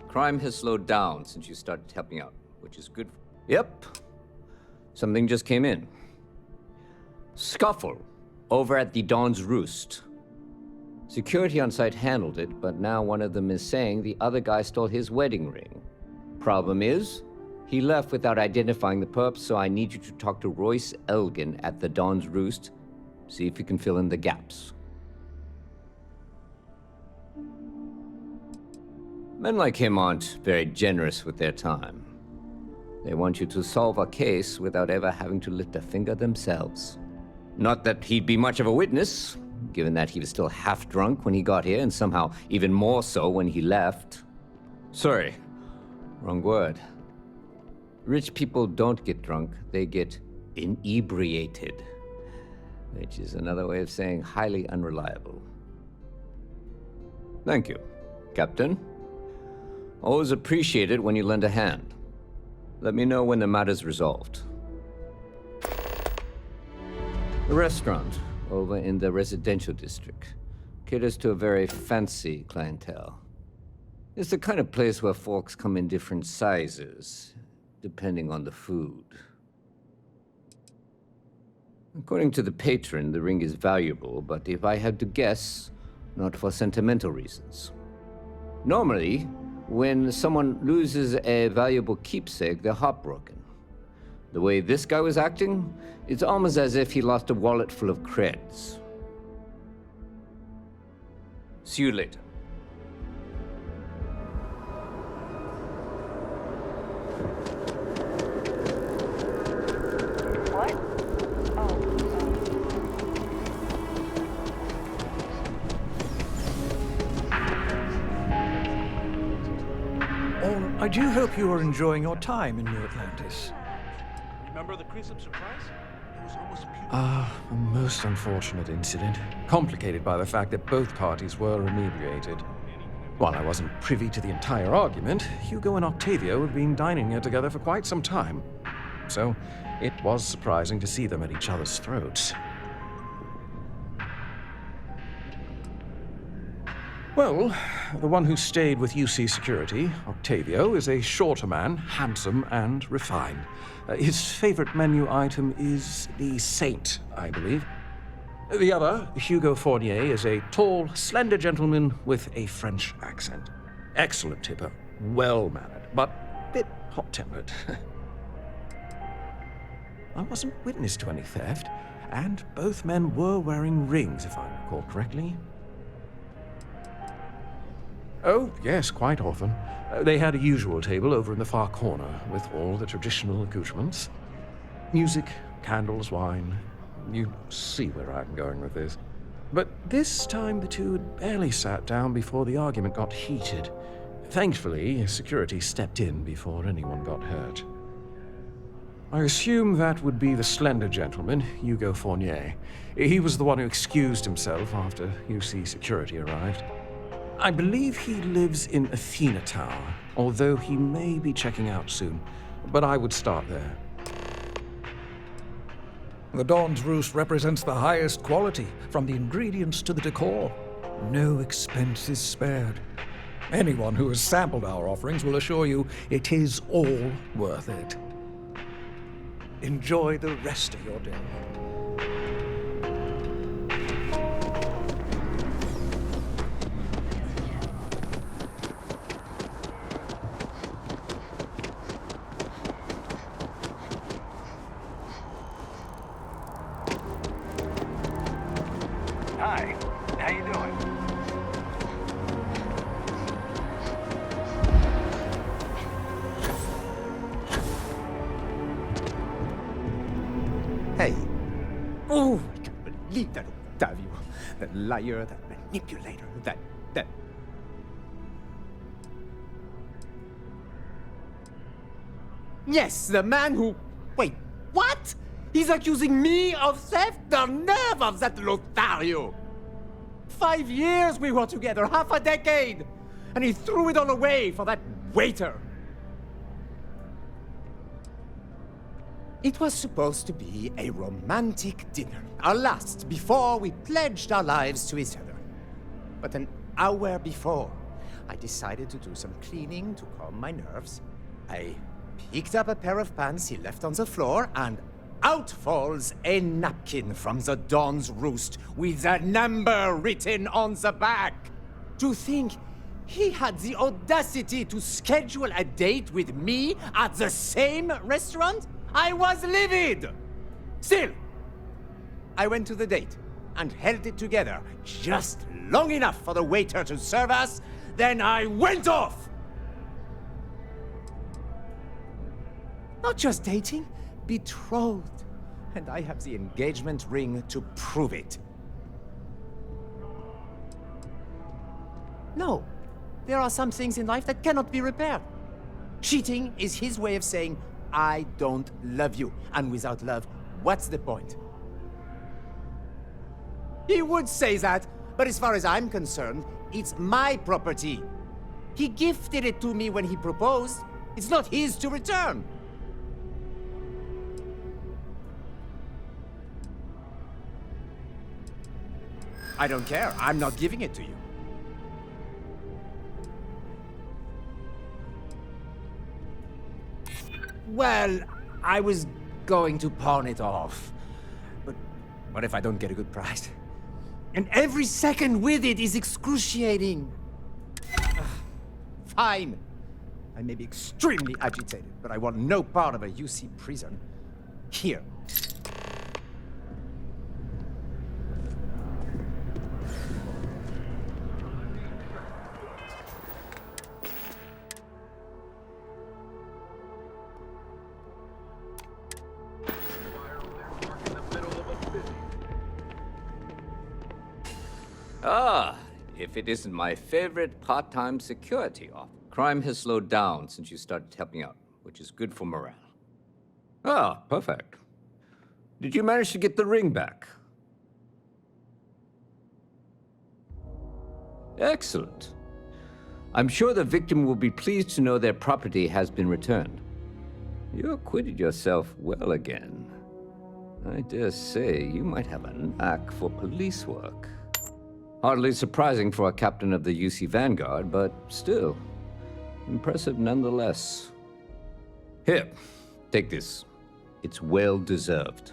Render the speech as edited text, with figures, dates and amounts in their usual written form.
Crime has slowed down since you started helping out, which is good. Yep. Something just came in. Scuffle over at the Dawn's Roost. Security on site handled it, but now one of them is saying the other guy stole his wedding ring. Problem is, he left without identifying the perp, so I need you to talk to Royce Elgin at the Dawn's Roost. See if you can fill in the gaps. Men like him aren't very generous with their time. They want you to solve a case without ever having to lift a finger themselves. Not that he'd be much of a witness, given that he was still half drunk when he got here, and somehow even more so when he left. Sorry, wrong word. Rich people don't get drunk, they get inebriated, which is another way of saying highly unreliable. Thank you, Captain. Always appreciate it when you lend a hand. Let me know when the matter's resolved. The restaurant over in the residential district caters to a very fancy clientele. It's the kind of place where folks come in different sizes, depending on the food. According to the patron, the ring is valuable, but if I had to guess, not for sentimental reasons. Normally, when someone loses a valuable keepsake, they're heartbroken. The way this guy was acting, it's almost as if he lost a wallet full of creds. See you later. What? I do hope you are enjoying your time in New Atlantis. Remember the Crescent surprise? It was almost beautiful. A most unfortunate incident, complicated by the fact that both parties were inebriated. While I wasn't privy to the entire argument, Hugo and Octavio had been dining here together for quite some time. So, it was surprising to see them at each other's throats. Well, the one who stayed with UC Security, Octavio, is a shorter man, handsome and refined. His favorite menu item is the Saint, I believe. The other, Hugo Fournier, is a tall, slender gentleman with a French accent. Excellent tipper, well-mannered, but a bit hot-tempered. I wasn't witness to any theft, and both men were wearing rings, if I recall correctly. Oh, yes, quite often. They had a usual table over in the far corner, with all the traditional accoutrements. Music, candles, wine. You see where I'm going with this. But this time the two had barely sat down before the argument got heated. Thankfully, security stepped in before anyone got hurt. I assume that would be the slender gentleman, Hugo Fournier. He was the one who excused himself after UC Security arrived. I believe he lives in Athena Tower, although he may be checking out soon. But I would start there. The Dawn's Roost represents the highest quality, from the ingredients to the decor. No expense is spared. Anyone who has sampled our offerings will assure you it is all worth it. Enjoy the rest of your day. Hi, how you doing? Hey. Oh, I can't believe that Octavio. That liar, that manipulator, that... Yes, the man who... Wait, what? He's accusing me of theft? The nerve of that Lothario! 5 years we were together, half a decade! And he threw it all away for that waiter! It was supposed to be a romantic dinner, our last before we pledged our lives to each other. But an hour before, I decided to do some cleaning to calm my nerves. I picked up a pair of pants he left on the floor, and out falls a napkin from the Dawn's Roost with a number written on the back. To think he had the audacity to schedule a date with me at the same restaurant? I was livid! Still, I went to the date and held it together just long enough for the waiter to serve us, then I went off! Not just dating, betrothed. And I have the engagement ring to prove it. No, there are some things in life that cannot be repaired. Cheating is his way of saying, I don't love you. And without love, what's the point? He would say that, but as far as I'm concerned, it's my property. He gifted it to me when he proposed. It's not his to return. I don't care. I'm not giving it to you. Well, I was going to pawn it off. But what if I don't get a good price? And every second with it is excruciating. Fine. I may be extremely agitated, but I want no part of a UC prison. Here. Ah, if it isn't my favorite part-time security officer. Crime has slowed down since you started helping out, which is good for morale. Ah, perfect. Did you manage to get the ring back? Excellent. I'm sure the victim will be pleased to know their property has been returned. You acquitted yourself well again. I dare say you might have a knack for police work. Hardly surprising for a captain of the UC Vanguard, but still, impressive nonetheless. Here, take this. It's well deserved.